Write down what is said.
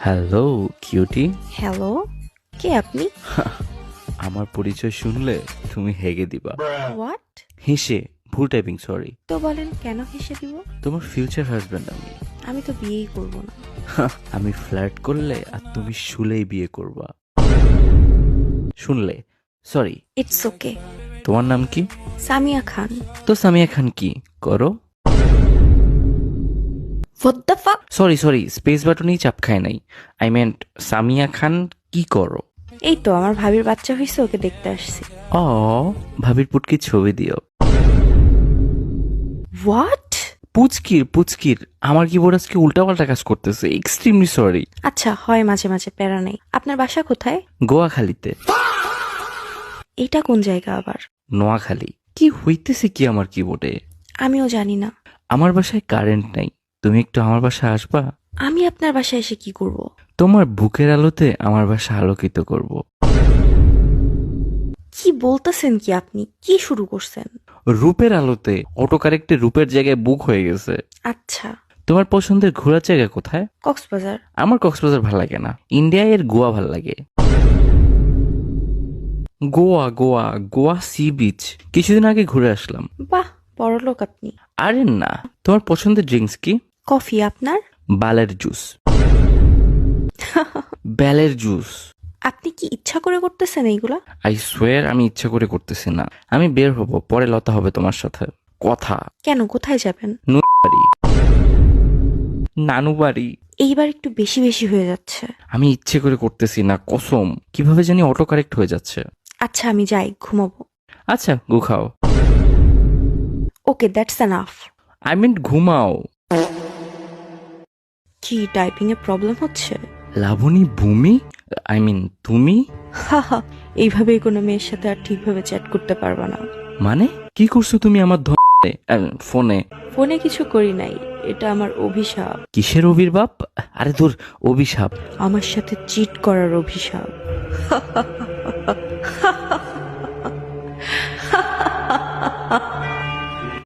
Hello cutie. Hello, কে আপনি? আমার পরিচয় শুনলে তুমি হেগে দিবা। হোয়াট? হেসে, ভুল টাইপিং, সরি। তো বলেন কেন হেসে দিব? তোমার ফিউচার হাজবেন্ড আমি। আমি তো বিয়েই করব না। আমি ফ্লার্ট করলে আর তুমি শুলেই বিয়ে করবা। শুনলে, সরি। It's okay. তোমার নাম কি? সামিয়া খান। তো সামিয়া খান কি করো? What the fuck? Sorry, space বাটনেই চাপ খায় নাই। আই মেন্ট সামিয়া খান কি করো? এই তো আমার ভাবির বাচ্চা হয়েছে, ওকে দেখতে আসছি। ও, ভাবির পুটকি ছবি দিও। হোয়াট? পুচকির আমার কিবোর্ড আজকে উল্টাপাল্টা কাজ করতেছে, এক্সট্রিমলি সরি। আচ্ছা, হয় মাঝে মাঝে, প্যারা নেই। আপনার বাসা কোথায়? গোয়াখালীতে। এটা কোন জায়গা আবার? নোয়াখালী। কি হইতেছে কি আমার কিবোর্ডে? আমিও জানি না। আমার বাসায় কারেন্ট নাই, তুমি একটু আমার বাসায় আসবা? আমি আপনার বাসায় এসে কি করব? তোমার বুকের আলোতে আমার বাসা আলোকিত করব। কি বলতেছেন কি আপনি? কি শুরু করছেন? রূপের আলোতে অটো কারেক্টে রূপের জায়গায় বুক হয়ে গেছে। আচ্ছা। তোমার পছন্দের ঘোরার জায়গা কোথায়? কক্সবাজার। আমার কক্সবাজার ভাল লাগে না, ইন্ডিয়া এর গোয়া ভাল লাগে। গোয়া সি বিচ, কিছুদিন আগে ঘুরে আসলাম। বাহ, বড়লোক আপনি। আরে না, তোমার পছন্দের ড্রিঙ্কস কি? কফি। আপনার? বালের জুস। বেলের জুস। আপনি কি ইচ্ছা করে করতেছেন এইগুলা? আই সোয়ার আমি ইচ্ছা করে করতেছি না। আমি বের হব, পরে লতা হবে তোমার সাথে কথা। কেন, কোথায় যাবেন? বাড়ি, নানু বাড়ি। এইবার একটু বেশি বেশি হয়ে যাচ্ছে। আমি ইচ্ছে করে করতেছি না, কসম। কিভাবে জানি অটো কারেক্ট হয়ে যাচ্ছে। আচ্ছা, আমি যাই, ঘুমাবো। আচ্ছা গু খাও। ওকে, দ্যাটস এনাফ। আই মিন ঘুমাও। কি টাইপিং এ প্রবলেম হচ্ছে? লাবণী ভূমি, আই মিন তুমি। হাহা, এইভাবেই কোনো মেয়ের সাথে আর ঠিকভাবে চ্যাট করতে পারবা না। মানে কি করছো তুমি আমার ফোনে? ফোনে কিছু করি নাই, এটা আমার অভিশাপ। কিসের অভির্বাপ? আরে তোর অভিশাপ। আমার সাথে চিট করার অভিশাপ।